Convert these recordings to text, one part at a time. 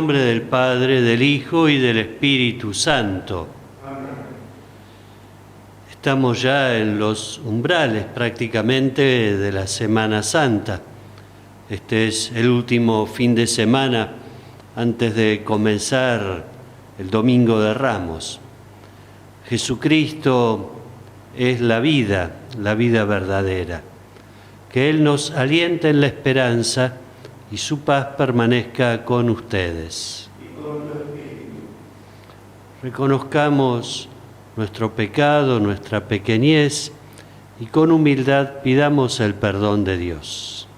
nombre del Padre, del Hijo y del Espíritu Santo. Estamos ya en los umbrales prácticamente de la Semana Santa. Este es el último fin de semana antes de comenzar el Domingo de Ramos. Jesucristo es la vida verdadera. Que Él nos aliente en la esperanza y su paz permanezca con ustedes. Y con tu espíritu. Reconozcamos nuestro pecado, nuestra pequeñez, y con humildad pidamos el perdón de Dios.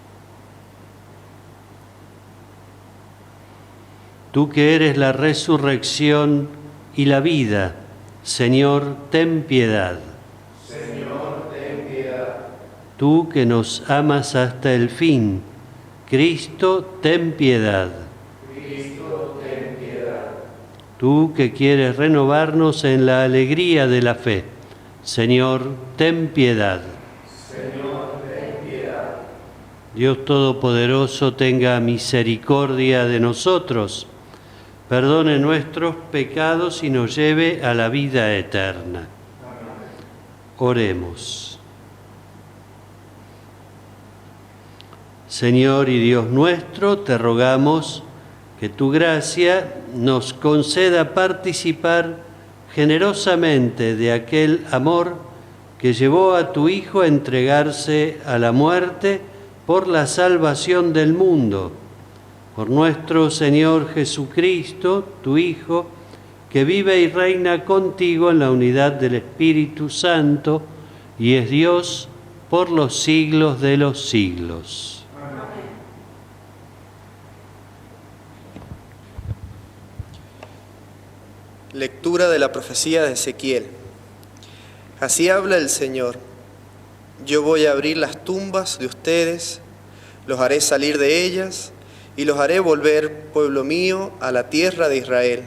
Tú que eres la resurrección y la vida, Señor, ten piedad. Señor, ten piedad. Tú que nos amas hasta el fin, Cristo, ten piedad. Cristo, ten piedad. Tú que quieres renovarnos en la alegría de la fe, Señor, ten piedad. Señor, ten piedad. Dios Todopoderoso, tenga misericordia de nosotros, perdone nuestros pecados y nos lleve a la vida eterna. Oremos. Señor y Dios nuestro, te rogamos que tu gracia nos conceda participar generosamente de aquel amor que llevó a tu Hijo a entregarse a la muerte por la salvación del mundo. Por nuestro Señor Jesucristo, tu Hijo, que vive y reina contigo en la unidad del Espíritu Santo y es Dios por los siglos de los siglos. Lectura de la profecía de Ezequiel. Así habla el Señor: yo voy a abrir las tumbas de ustedes, los haré salir de ellas y los haré volver, pueblo mío, a la tierra de Israel.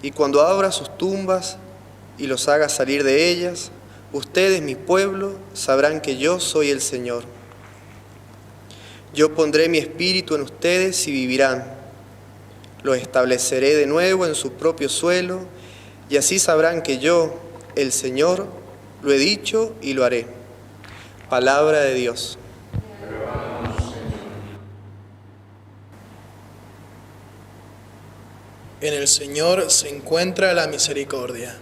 Y cuando abra sus tumbas y los haga salir de ellas, ustedes, mi pueblo, sabrán que yo soy el Señor. Yo pondré mi espíritu en ustedes y vivirán. Los estableceré de nuevo en su propio suelo, y así sabrán que yo, el Señor, lo he dicho y lo haré. Palabra de Dios. En el Señor se encuentra la misericordia.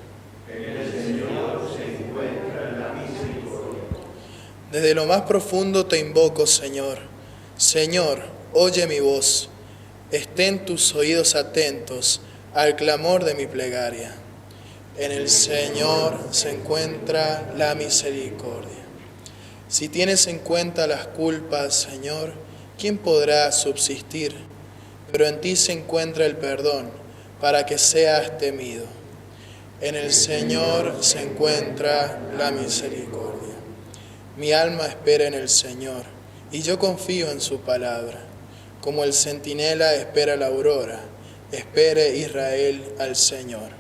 En el Señor se encuentra la misericordia. Desde lo más profundo te invoco, Señor. Señor, oye mi voz. Estén tus oídos atentos al clamor de mi plegaria. En el Señor se encuentra la misericordia. Si tienes en cuenta las culpas, Señor, ¿quién podrá subsistir? Pero en ti se encuentra el perdón, para que seas temido. En el Señor se encuentra la misericordia. Mi alma espera en el Señor, y yo confío en su palabra. Como el centinela espera la aurora, espere Israel al Señor.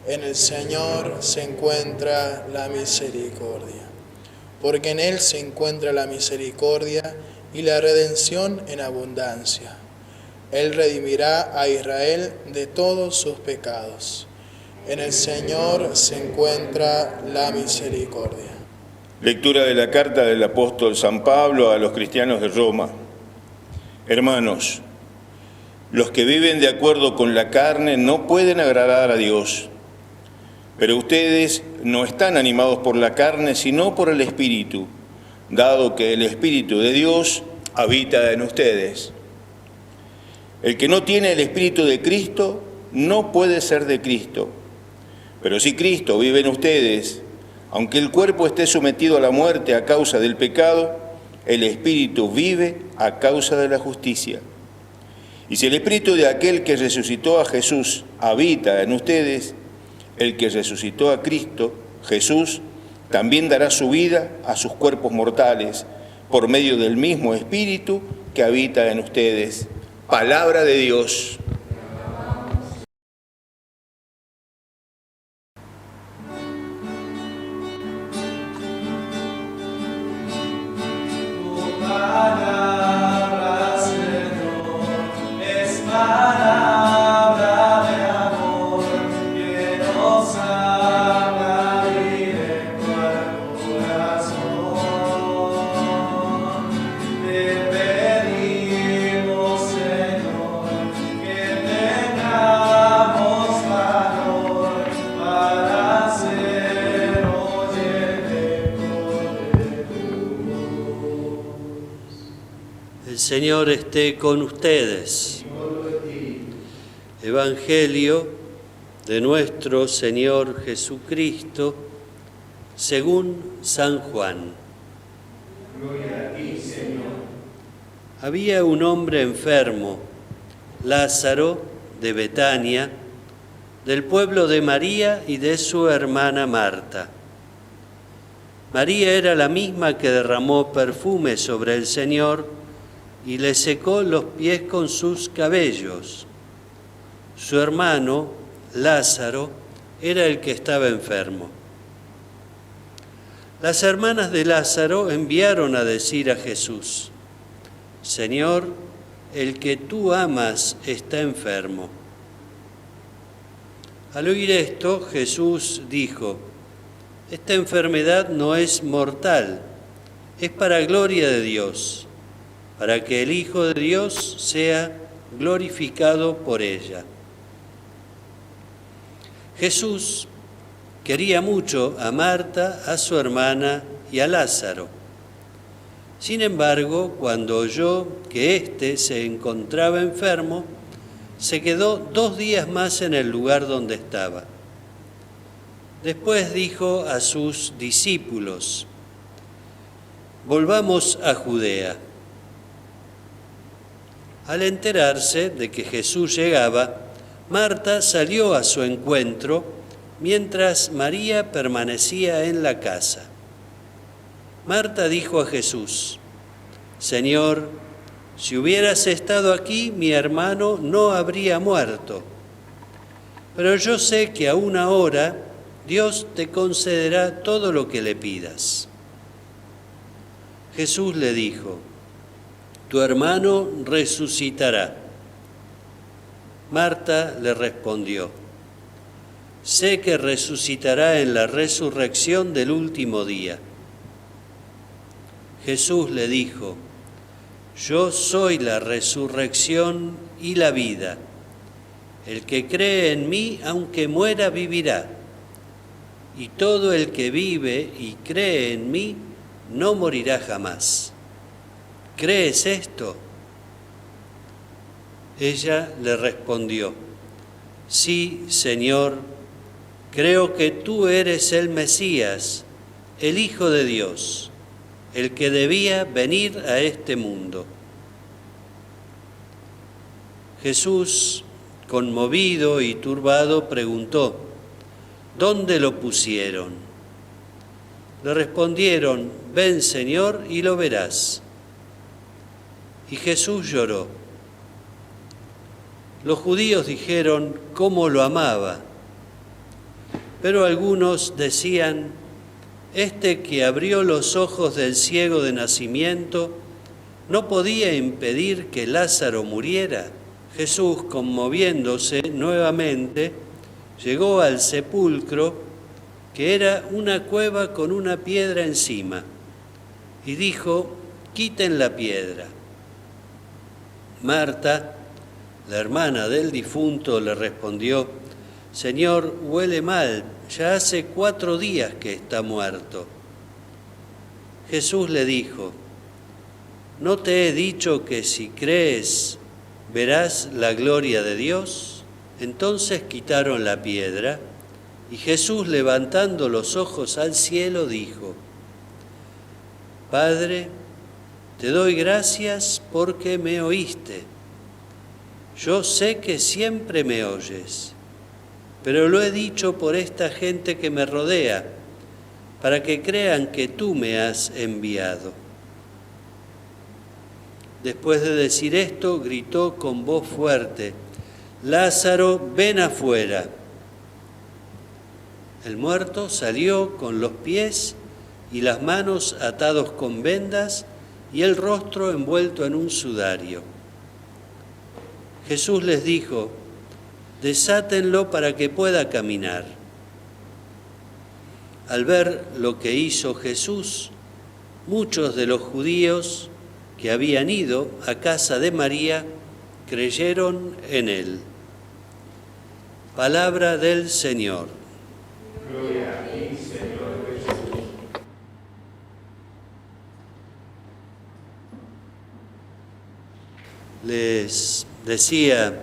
En el Señor se encuentra la misericordia, porque en Él se encuentra la misericordia y la redención en abundancia. Él redimirá a Israel de todos sus pecados. En el Señor se encuentra la misericordia. Lectura de la carta del apóstol San Pablo a los cristianos de Roma. Hermanos, los que viven de acuerdo con la carne no pueden agradar a Dios, pero ustedes no están animados por la carne, sino por el Espíritu, dado que el Espíritu de Dios habita en ustedes. El que no tiene el Espíritu de Cristo no puede ser de Cristo. Pero si Cristo vive en ustedes, aunque el cuerpo esté sometido a la muerte a causa del pecado, el Espíritu vive a causa de la justicia. Y si el Espíritu de aquel que resucitó a Jesús habita en ustedes, el que resucitó a Cristo, Jesús, también dará su vida a sus cuerpos mortales por medio del mismo Espíritu que habita en ustedes. Palabra de Dios. Tu palabra, Señor, es más Señor esté con ustedes. Evangelio de nuestro Señor Jesucristo según San Juan. Gloria a ti, Señor. Había un hombre enfermo, Lázaro, de Betania, del pueblo de María y de su hermana Marta. María era la misma que derramó perfume sobre el Señor y le secó los pies con sus cabellos. Su hermano, Lázaro, era el que estaba enfermo. Las hermanas de Lázaro enviaron a decir a Jesús: Señor, el que tú amas está enfermo. Al oír esto, Jesús dijo: Esta enfermedad no es mortal, es para gloria de Dios, para que el Hijo de Dios sea glorificado por ella. Jesús quería mucho a Marta, a su hermana y a Lázaro. Sin embargo, cuando oyó que éste se encontraba enfermo, se quedó 2 días más en el lugar donde estaba. Después dijo a sus discípulos: Volvamos a Judea. Al enterarse de que Jesús llegaba, Marta salió a su encuentro, mientras María permanecía en la casa. Marta dijo a Jesús: Señor, si hubieras estado aquí, mi hermano no habría muerto. Pero yo sé que aún ahora Dios te concederá todo lo que le pidas. Jesús le dijo: Tu hermano resucitará. Marta le respondió: Sé que resucitará en la resurrección del último día. Jesús le dijo: Yo soy la resurrección y la vida. El que cree en mí, aunque muera, vivirá. Y todo el que vive y cree en mí, no morirá jamás. ¿Crees esto? Ella le respondió: Sí, Señor, creo que tú eres el Mesías, el Hijo de Dios, el que debía venir a este mundo. Jesús, conmovido y turbado, preguntó: ¿Dónde lo pusieron? Le respondieron: Ven, Señor, y lo verás. Y Jesús lloró. Los judíos dijeron cómo lo amaba, pero algunos decían: Este que abrió los ojos del ciego de nacimiento, ¿no podía impedir que Lázaro muriera? Jesús, conmoviéndose nuevamente, llegó al sepulcro, que era una cueva con una piedra encima, y dijo: Quiten la piedra. Marta, la hermana del difunto, le respondió: Señor, huele mal, ya hace 4 días que está muerto. Jesús le dijo: ¿No te he dicho que si crees verás la gloria de Dios? Entonces quitaron la piedra, y Jesús, levantando los ojos al cielo, dijo: Padre, te doy gracias porque me oíste. Yo sé que siempre me oyes, pero lo he dicho por esta gente que me rodea, para que crean que tú me has enviado. Después de decir esto, gritó con voz fuerte: Lázaro, ven afuera. El muerto salió con los pies y las manos atados con vendas y el rostro envuelto en un sudario. Jesús les dijo: Desátenlo para que pueda caminar. Al ver lo que hizo Jesús, muchos de los judíos que habían ido a casa de María creyeron en él. Palabra del Señor. Gloria a ti, Señor Jesús. Les decía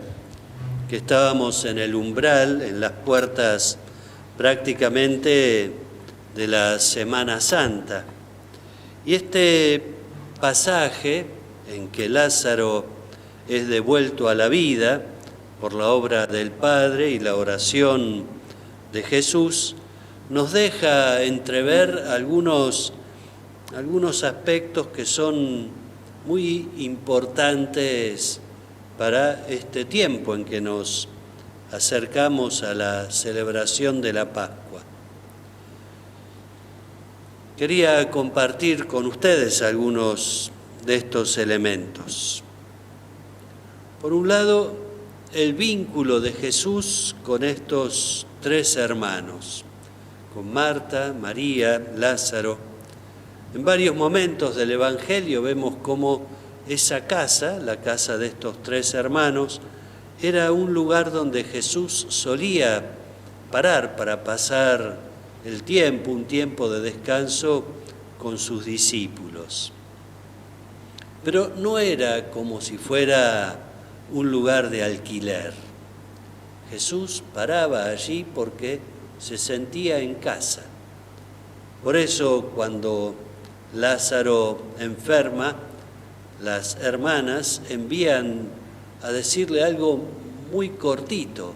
que estábamos en el umbral, en las puertas prácticamente de la Semana Santa. Y este pasaje en que Lázaro es devuelto a la vida por la obra del Padre y la oración de Jesús, nos deja entrever algunos aspectos que son muy importantes para este tiempo en que nos acercamos a la celebración de la Pascua. Quería compartir con ustedes algunos de estos elementos. Por un lado, el vínculo de Jesús con estos tres hermanos, con Marta, María, Lázaro. En varios momentos del Evangelio vemos cómo esa casa, la casa de estos tres hermanos, era un lugar donde Jesús solía parar para pasar el tiempo, un tiempo de descanso con sus discípulos. Pero no era como si fuera un lugar de alquiler. Jesús paraba allí porque se sentía en casa. Por eso cuando Lázaro enferma, las hermanas envían a decirle algo muy cortito: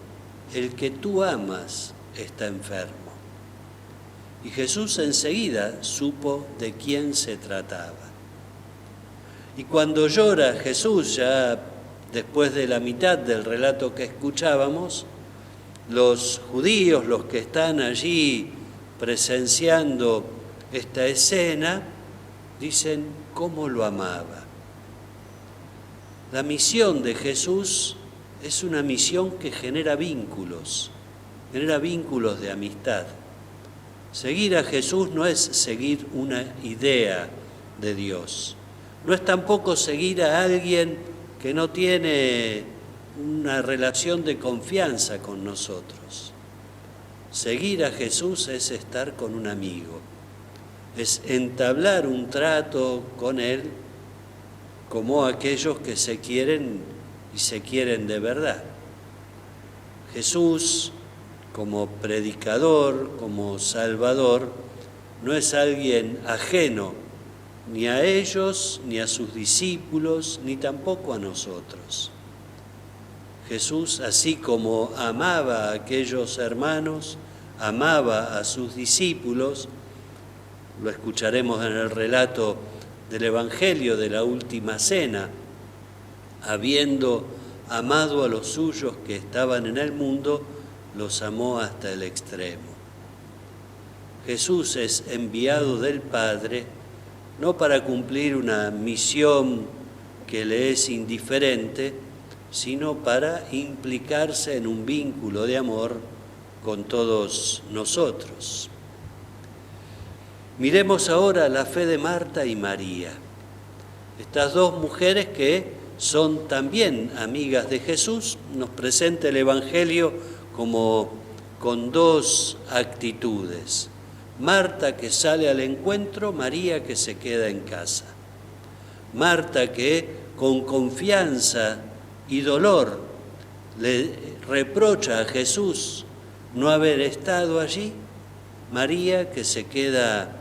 el que tú amas está enfermo. Y Jesús enseguida supo de quién se trataba. Y cuando llora Jesús, ya después de la mitad del relato que escuchábamos, los judíos, los que están allí presenciando esta escena, dicen cómo lo amaba. La misión de Jesús es una misión que genera vínculos de amistad. Seguir a Jesús no es seguir una idea de Dios, no es tampoco seguir a alguien que no tiene una relación de confianza con nosotros. Seguir a Jesús es estar con un amigo, es entablar un trato con Él como aquellos que se quieren y se quieren de verdad. Jesús, como predicador, como salvador, no es alguien ajeno ni a ellos, ni a sus discípulos, ni tampoco a nosotros. Jesús, así como amaba a aquellos hermanos, amaba a sus discípulos, lo escucharemos en el relato del Evangelio de la Última Cena, habiendo amado a los suyos que estaban en el mundo, los amó hasta el extremo. Jesús es enviado del Padre no para cumplir una misión que le es indiferente, sino para implicarse en un vínculo de amor con todos nosotros. Miremos ahora la fe de Marta y María, estas dos mujeres que son también amigas de Jesús. Nos presenta el Evangelio como con dos actitudes: Marta que sale al encuentro, María que se queda en casa. Marta que con confianza y dolor le reprocha a Jesús no haber estado allí. María que se queda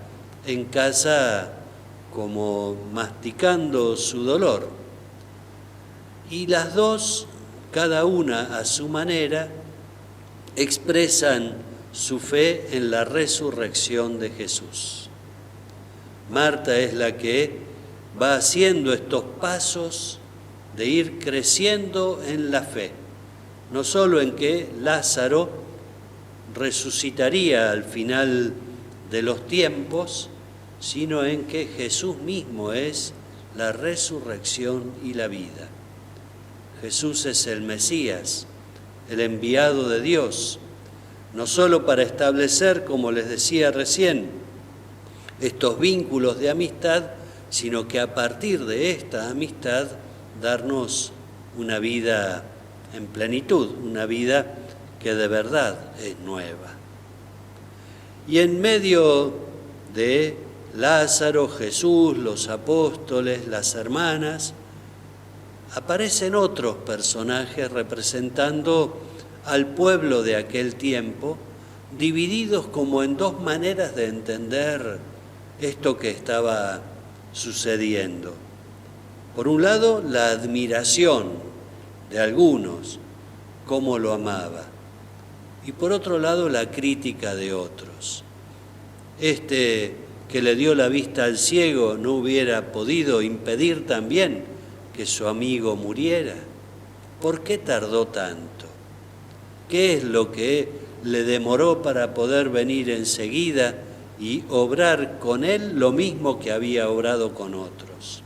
en casa como masticando su dolor. Y las dos, cada una a su manera, expresan su fe en la resurrección de Jesús. Marta es la que va haciendo estos pasos de ir creciendo en la fe, no solo en que Lázaro resucitaría al final de los tiempos, sino en que Jesús mismo es la resurrección y la vida. Jesús es el Mesías, el enviado de Dios, no solo para establecer, como les decía recién, estos vínculos de amistad, sino que a partir de esta amistad darnos una vida en plenitud, una vida que de verdad es nueva. Y en medio de Lázaro, Jesús, los apóstoles, las hermanas, aparecen otros personajes representando al pueblo de aquel tiempo, divididos como en dos maneras de entender esto que estaba sucediendo. Por un lado, la admiración de algunos, cómo lo amaba, y por otro lado, la crítica de otros. Este que le dio la vista al ciego no hubiera podido impedir también que su amigo muriera. ¿Por qué tardó tanto? ¿Qué es lo que le demoró para poder venir enseguida y obrar con él lo mismo que había obrado con otros?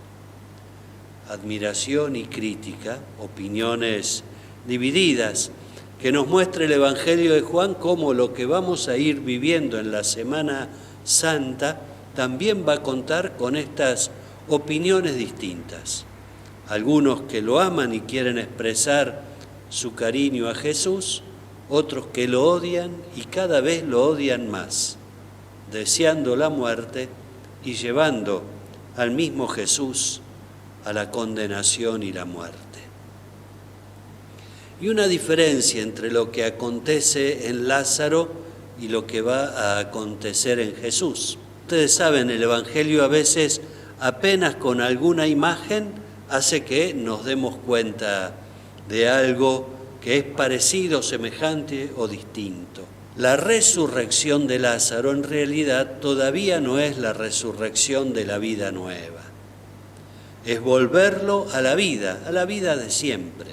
Admiración y crítica, opiniones divididas, que nos muestra el Evangelio de Juan cómo lo que vamos a ir viviendo en la Semana Santa también va a contar con estas opiniones distintas. Algunos que lo aman y quieren expresar su cariño a Jesús, otros que lo odian y cada vez lo odian más, deseando la muerte y llevando al mismo Jesús a la condenación y la muerte. Y una diferencia entre lo que acontece en Lázaro y lo que va a acontecer en Jesús. Ustedes saben, el Evangelio a veces apenas con alguna imagen hace que nos demos cuenta de algo que es parecido, semejante o distinto. La resurrección de Lázaro en realidad todavía no es la resurrección de la vida nueva. Es volverlo a la vida de siempre.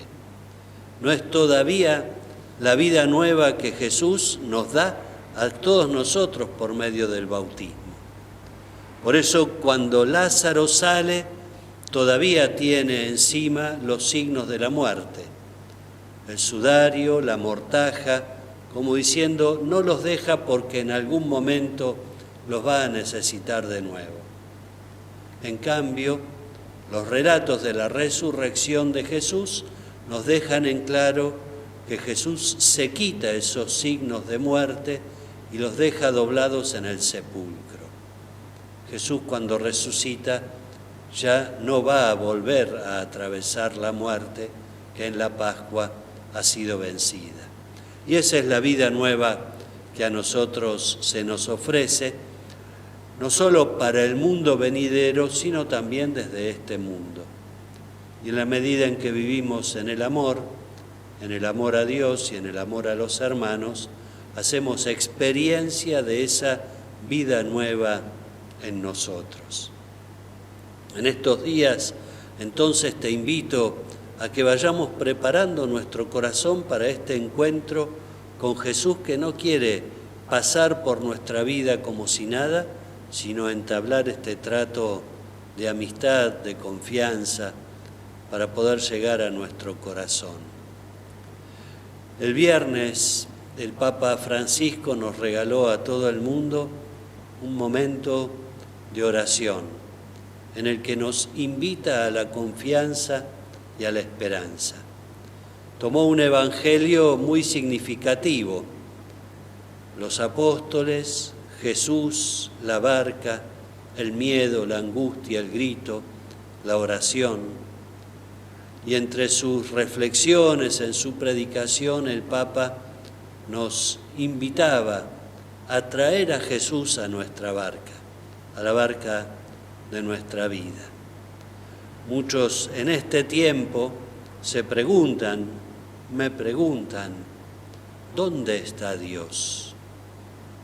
No es todavía la vida nueva que Jesús nos da a todos nosotros por medio del bautismo. Por eso cuando Lázaro sale, todavía tiene encima los signos de la muerte. El sudario, la mortaja, como diciendo, no los deja porque en algún momento los va a necesitar de nuevo. En cambio, los relatos de la resurrección de Jesús nos dejan en claro que Jesús se quita esos signos de muerte y los deja doblados en el sepulcro. Jesús, cuando resucita, ya no va a volver a atravesar la muerte que en la Pascua ha sido vencida. Y esa es la vida nueva que a nosotros se nos ofrece, no solo para el mundo venidero, sino también desde este mundo. Y en la medida en que vivimos en el amor a Dios y en el amor a los hermanos, hacemos experiencia de esa vida nueva en nosotros. En estos días, entonces, te invito a que vayamos preparando nuestro corazón para este encuentro con Jesús, que no quiere pasar por nuestra vida como si nada, sino entablar este trato de amistad, de confianza, para poder llegar a nuestro corazón. El viernes el Papa Francisco nos regaló a todo el mundo un momento de oración en el que nos invita a la confianza y a la esperanza. Tomó un evangelio muy significativo: los apóstoles, Jesús, la barca, el miedo, la angustia, el grito, la oración. Y entre sus reflexiones, en su predicación, el Papa nos invitaba a traer a Jesús a nuestra barca, a la barca de nuestra vida. Muchos en este tiempo me preguntan, ¿dónde está Dios?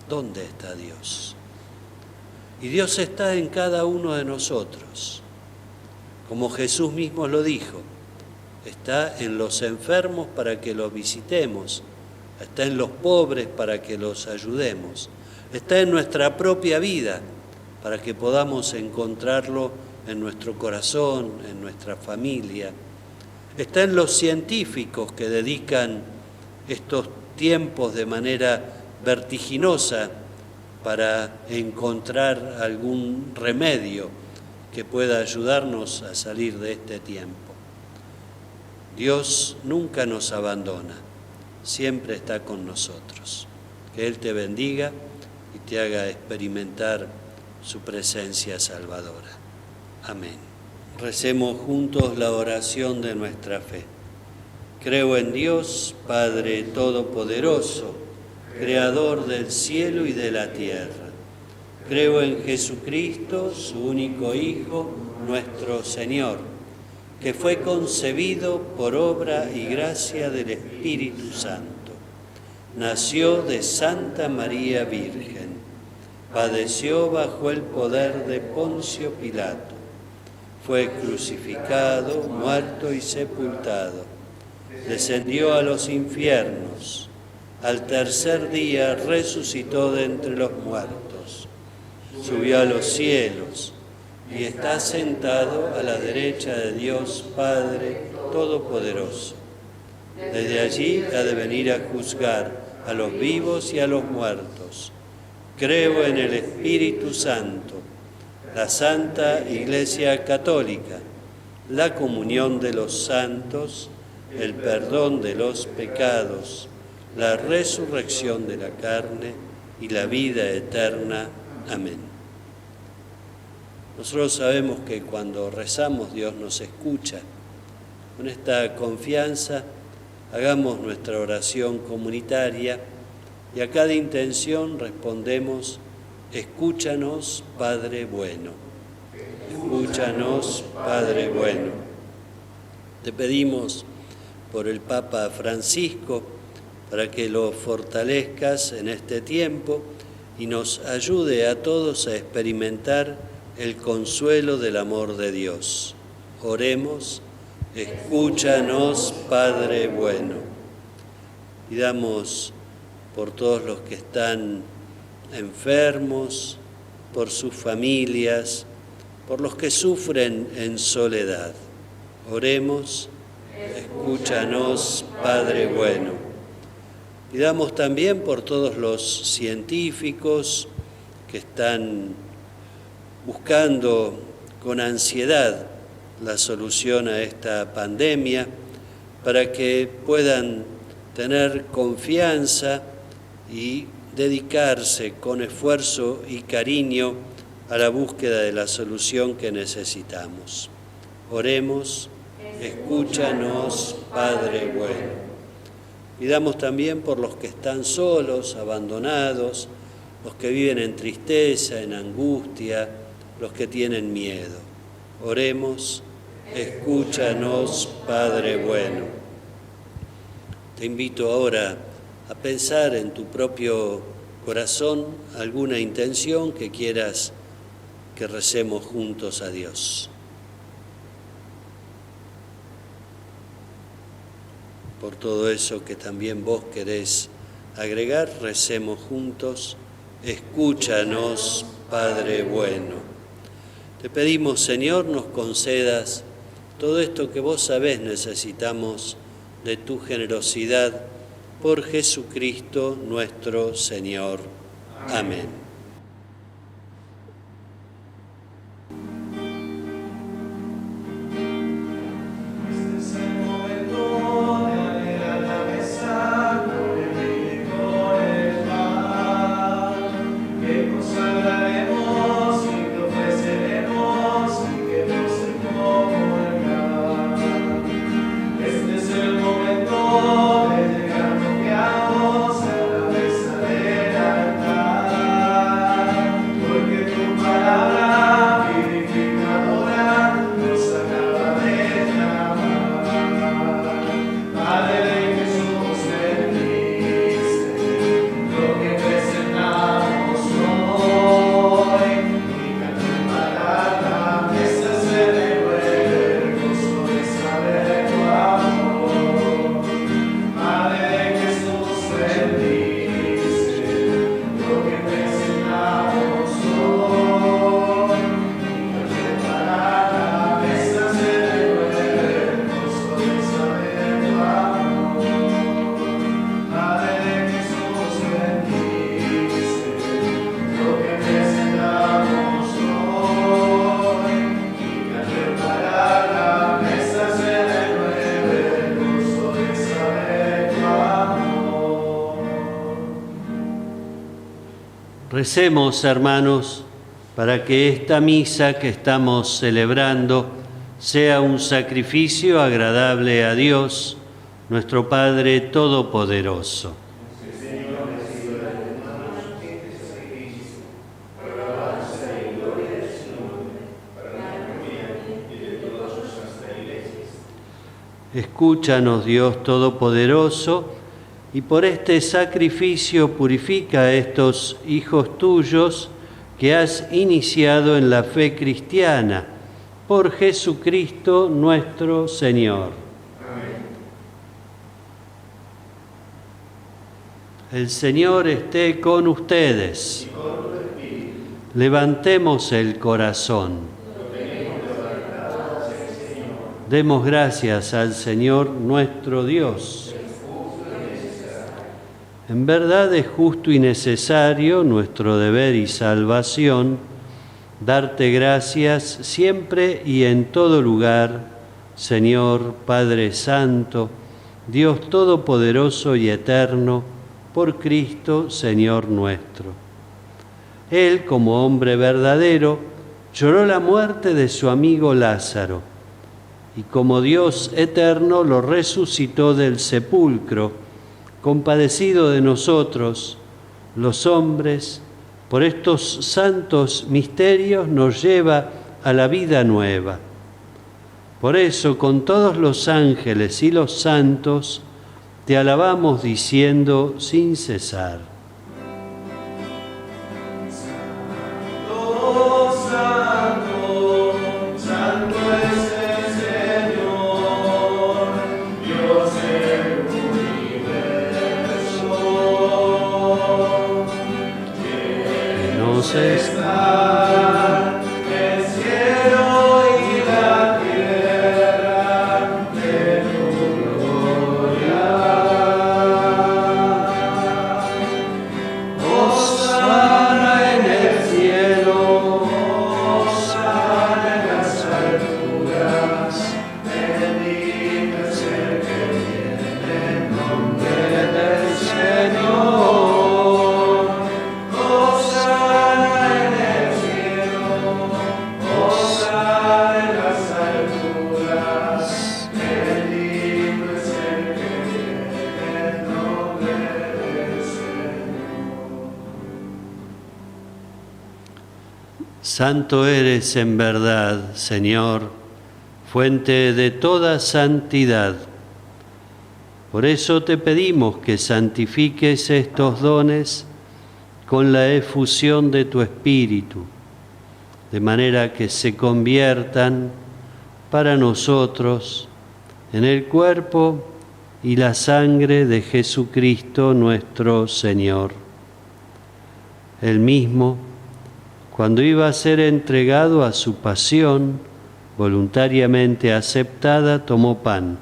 ¿Dónde está Dios? Y Dios está en cada uno de nosotros. Como Jesús mismo lo dijo, está en los enfermos para que los visitemos, está en los pobres para que los ayudemos, está en nuestra propia vida para que podamos encontrarlo en nuestro corazón, en nuestra familia. Está en los científicos que dedican estos tiempos de manera vertiginosa para encontrar algún remedio que pueda ayudarnos a salir de este tiempo. Dios nunca nos abandona, siempre está con nosotros. Que Él te bendiga y te haga experimentar su presencia salvadora. Amén. Recemos juntos la oración de nuestra fe. Creo en Dios, Padre Todopoderoso, Creador del cielo y de la tierra. Creo en Jesucristo, su único Hijo, nuestro Señor, que fue concebido por obra y gracia del Espíritu Santo. Nació de Santa María Virgen. Padeció bajo el poder de Poncio Pilato. Fue crucificado, muerto y sepultado. Descendió a los infiernos. Al tercer día resucitó de entre los muertos. Subió a los cielos y está sentado a la derecha de Dios Padre Todopoderoso. Desde allí ha de venir a juzgar a los vivos y a los muertos. Creo en el Espíritu Santo, la Santa Iglesia Católica, la comunión de los santos, el perdón de los pecados, la resurrección de la carne y la vida eterna. Amén. Nosotros sabemos que cuando rezamos Dios nos escucha. Con esta confianza hagamos nuestra oración comunitaria y a cada intención respondemos: escúchanos, Padre bueno. Escúchanos, Padre bueno. Te pedimos por el Papa Francisco para que lo fortalezcas en este tiempo y nos ayude a todos a experimentar el consuelo del amor de Dios. Oremos: escúchanos, Padre bueno. Pidamos por todos los que están enfermos, por sus familias, por los que sufren en soledad. Oremos: escúchanos, Padre bueno. Pidamos también por todos los científicos que están buscando con ansiedad la solución a esta pandemia, para que puedan tener confianza y dedicarse con esfuerzo y cariño a la búsqueda de la solución que necesitamos. Oremos: escúchanos, Padre bueno. Pidamos también por los que están solos, abandonados, los que viven en tristeza, en angustia, los que tienen miedo. Oremos: escúchanos, Padre bueno. Te invito ahora a pensar en tu propio corazón alguna intención que quieras que recemos juntos a Dios. Por todo eso que también vos querés agregar, recemos juntos: escúchanos, Padre bueno. Te pedimos, Señor, nos concedas todo esto que vos sabés necesitamos de tu generosidad, por Jesucristo nuestro Señor. Amén. Recemos, hermanos, para que esta misa que estamos celebrando sea un sacrificio agradable a Dios, nuestro Padre Todopoderoso. Escúchanos, Dios Todopoderoso, y por este sacrificio purifica a estos hijos tuyos que has iniciado en la fe cristiana, por Jesucristo nuestro Señor. Amén. El Señor esté con ustedes. Y con tu espíritu. Levantemos el corazón. Demos gracias al Señor nuestro Dios. En verdad es justo y necesario, nuestro deber y salvación, darte gracias siempre y en todo lugar, Señor Padre Santo, Dios Todopoderoso y Eterno, por Cristo, Señor nuestro. Él, como hombre verdadero, lloró la muerte de su amigo Lázaro, y como Dios eterno lo resucitó del sepulcro, compadecido de nosotros, los hombres, por estos santos misterios nos lleva a la vida nueva. Por eso, con todos los ángeles y los santos, te alabamos diciendo sin cesar. Está el cielo y la tierra de tu gloria. Hosana en el cielo, hosana en las alturas, bendito es el que viene en nombre del Señor. Santo eres en verdad, Señor, fuente de toda santidad. Por eso te pedimos que santifiques estos dones con la efusión de tu Espíritu, de manera que se conviertan para nosotros en el cuerpo y la sangre de Jesucristo nuestro Señor. Él mismo, cuando iba a ser entregado a su pasión, voluntariamente aceptada, tomó pan.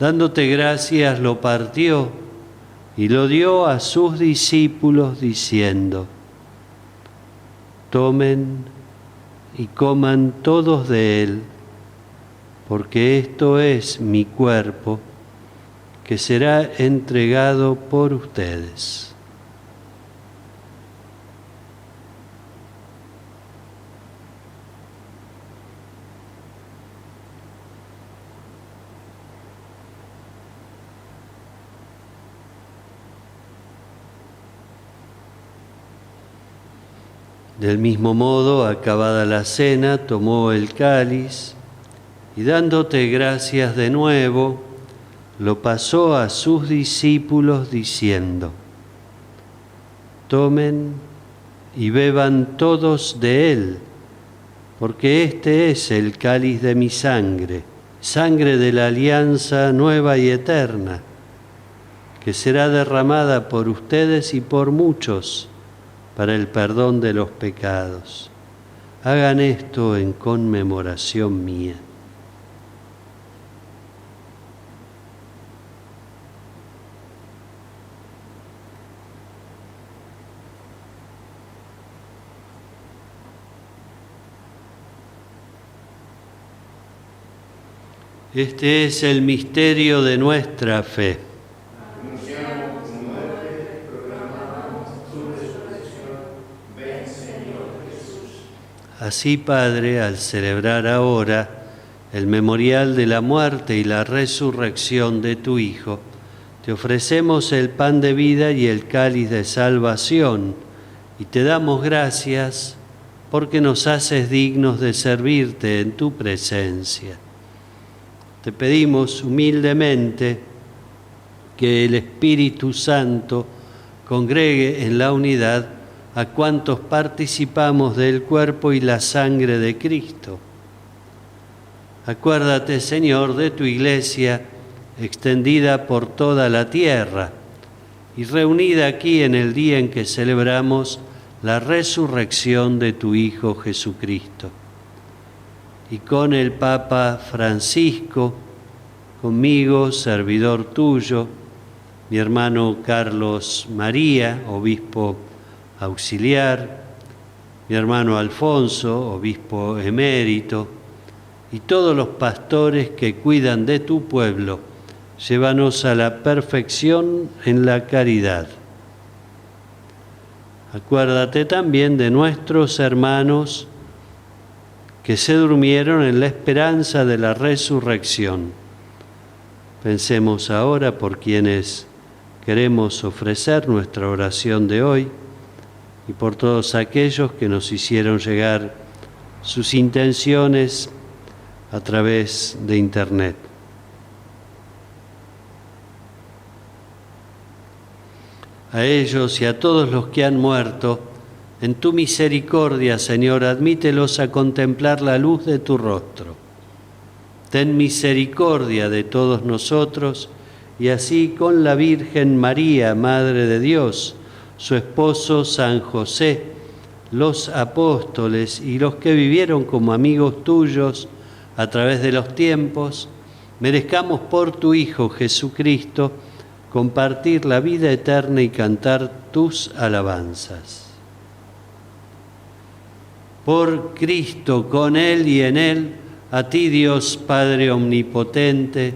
Dándote gracias, lo partió y lo dio a sus discípulos, diciendo: tomen y coman todos de él, porque esto es mi cuerpo, que será entregado por ustedes. Del mismo modo, acabada la cena, tomó el cáliz y dándote gracias de nuevo, lo pasó a sus discípulos diciendo: tomen y beban todos de él, porque este es el cáliz de mi sangre, sangre de la alianza nueva y eterna, que será derramada por ustedes y por muchos para el perdón de los pecados. Hagan esto en conmemoración mía. Este es el misterio de nuestra fe. Así, Padre, al celebrar ahora el memorial de la muerte y la resurrección de tu Hijo, te ofrecemos el pan de vida y el cáliz de salvación, y te damos gracias porque nos haces dignos de servirte en tu presencia. Te pedimos humildemente que el Espíritu Santo congregue en la unidad a cuantos participamos del cuerpo y la sangre de Cristo. Acuérdate, Señor, de tu Iglesia extendida por toda la tierra y reunida aquí en el día en que celebramos la resurrección de tu Hijo Jesucristo. Y con el Papa Francisco, conmigo, servidor tuyo, mi hermano Carlos María, obispo auxiliar, mi hermano Alfonso, obispo emérito, y todos los pastores que cuidan de tu pueblo, llévanos a la perfección en la caridad. Acuérdate también de nuestros hermanos que se durmieron en la esperanza de la resurrección. Pensemos ahora por quienes queremos ofrecer nuestra oración de hoy y por todos aquellos que nos hicieron llegar sus intenciones a través de Internet. A ellos y a todos los que han muerto, en tu misericordia, Señor, admítelos a contemplar la luz de tu rostro. Ten misericordia de todos nosotros y así con la Virgen María, Madre de Dios, su esposo San José, los apóstoles y los que vivieron como amigos tuyos a través de los tiempos, merezcamos por tu Hijo Jesucristo compartir la vida eterna y cantar tus alabanzas. Por Cristo, con Él y en Él, a ti Dios Padre Omnipotente,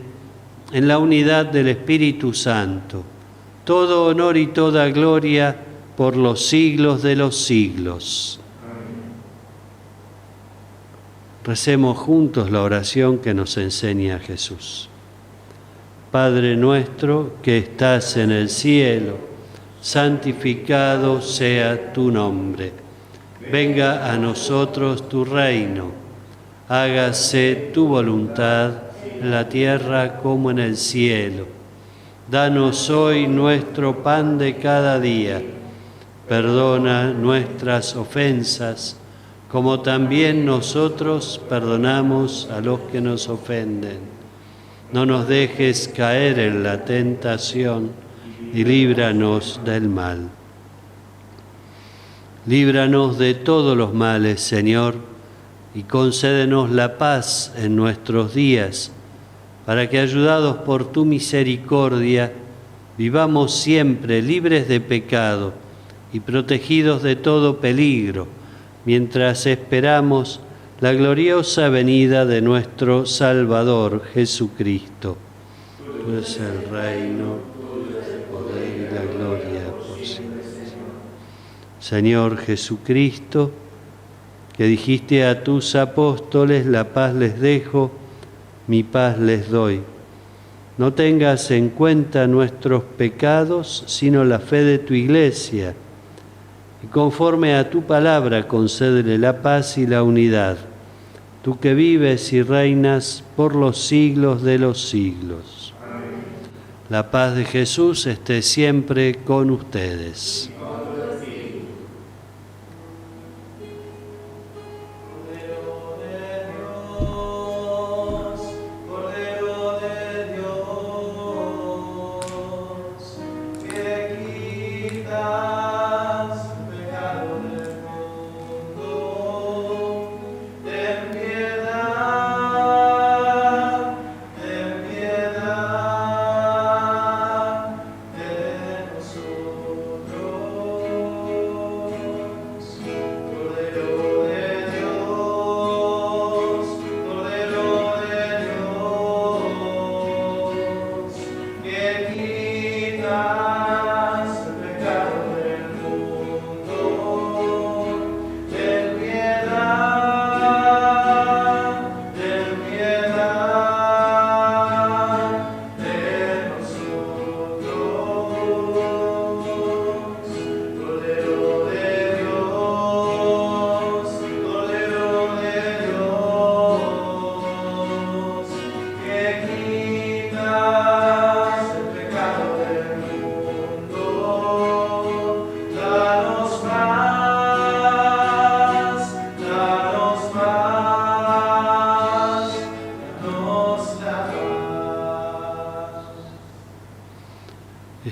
en la unidad del Espíritu Santo, todo honor y toda gloria por los siglos de los siglos. Recemos juntos la oración que nos enseña Jesús. Padre nuestro que estás en el cielo, santificado sea tu nombre. Venga a nosotros tu reino. Hágase tu voluntad en la tierra como en el cielo. Danos hoy nuestro pan de cada día. Perdona nuestras ofensas, como también nosotros perdonamos a los que nos ofenden. No nos dejes caer en la tentación y líbranos del mal. Líbranos de todos los males, Señor, y concédenos la paz en nuestros días, para que, ayudados por tu misericordia, vivamos siempre libres de pecado y protegidos de todo peligro, mientras esperamos la gloriosa venida de nuestro Salvador Jesucristo. Tuyo es el reino, el poder y la gloria por siempre. Señor Jesucristo, que dijiste a tus apóstoles, la paz les dejo, mi paz les doy. No tengas en cuenta nuestros pecados, sino la fe de tu Iglesia. Y conforme a tu palabra, concédele la paz y la unidad. Tú que vives y reinas por los siglos de los siglos. Amén. La paz de Jesús esté siempre con ustedes. Nosotros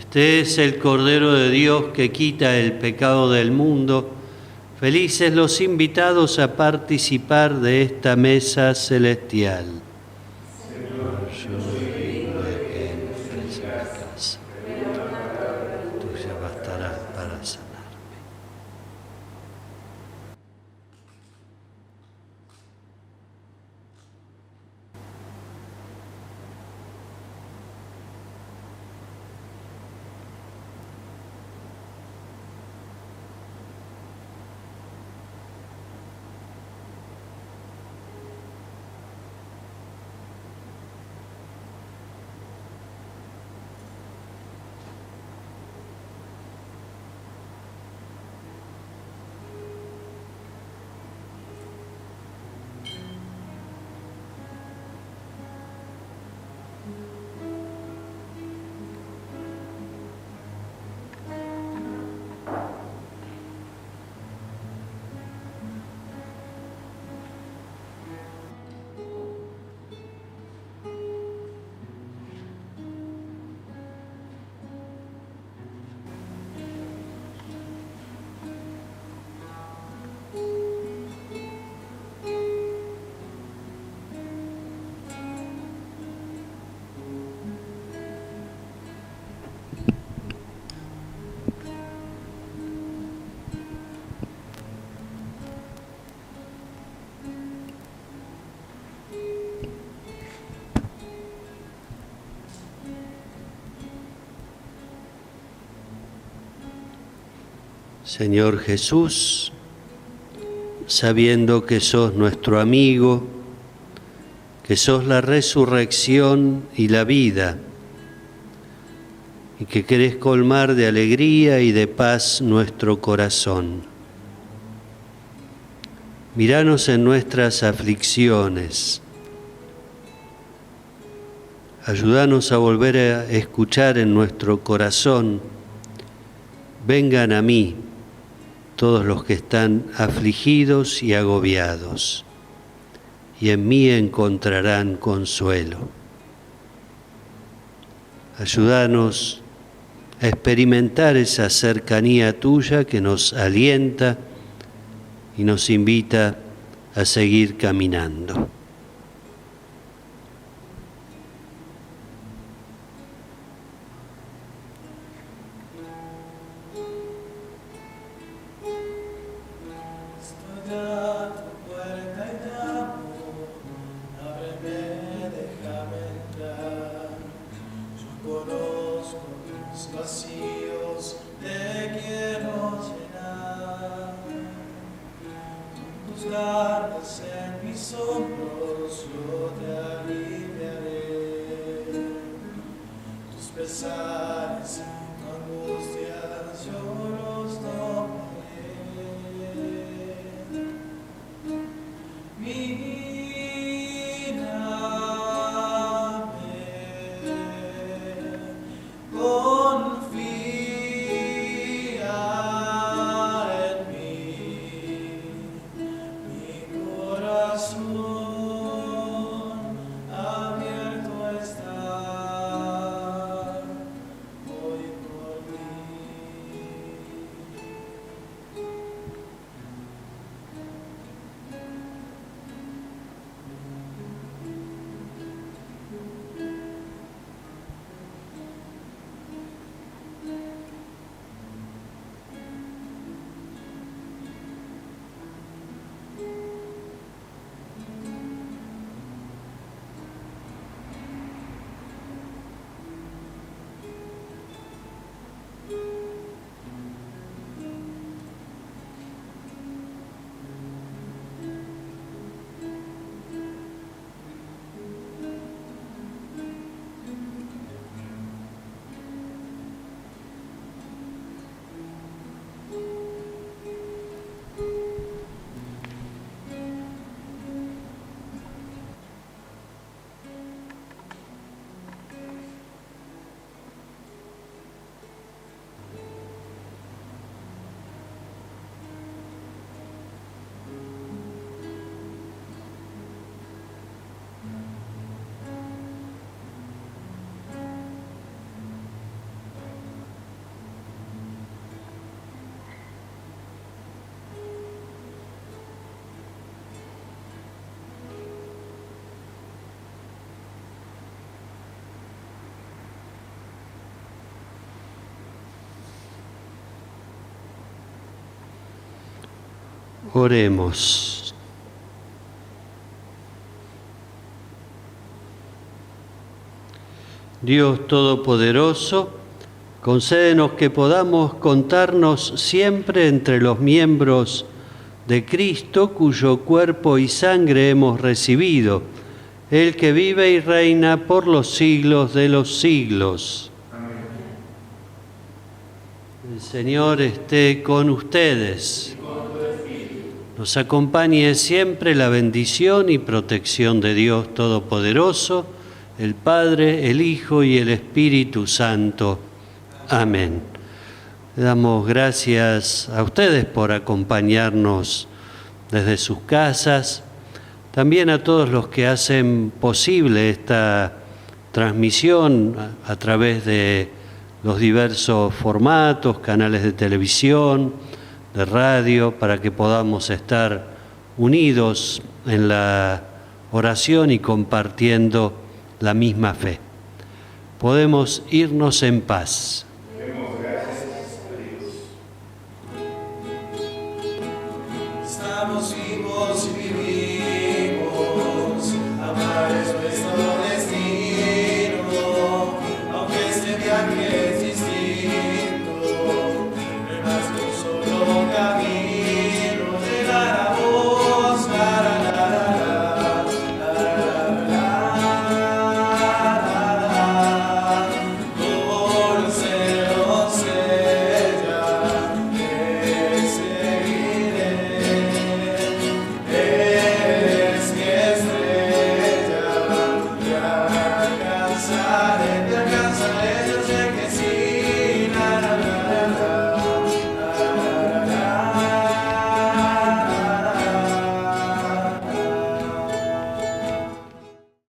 Este es el Cordero de Dios que quita el pecado del mundo. Felices los invitados a participar de esta mesa celestial. Señor, yo soy digno de que entres en mi casa. Tuya bastará para sanarme. Señor Jesús, sabiendo que sos nuestro amigo, que sos la resurrección y la vida, y que querés colmar de alegría y de paz nuestro corazón. Míranos en nuestras aflicciones. Ayúdanos a volver a escuchar en nuestro corazón: vengan a mí todos los que están afligidos y agobiados, y en mí encontrarán consuelo. Ayúdanos a experimentar esa cercanía tuya que nos alienta y nos invita a seguir caminando. Hoy Oremos. Dios Todopoderoso, concédenos que podamos contarnos siempre entre los miembros de Cristo, cuyo cuerpo y sangre hemos recibido, el que vive y reina por los siglos de los siglos. Amén. El Señor esté con ustedes. Nos acompañe siempre la bendición y protección de Dios Todopoderoso, el Padre, el Hijo y el Espíritu Santo. Amén. Le damos gracias a ustedes por acompañarnos desde sus casas, también a todos los que hacen posible esta transmisión a través de los diversos formatos, canales de televisión, de radio, para que podamos estar unidos en la oración y compartiendo la misma fe. Podemos irnos en paz. Demos gracias a Dios. Estamos vivos.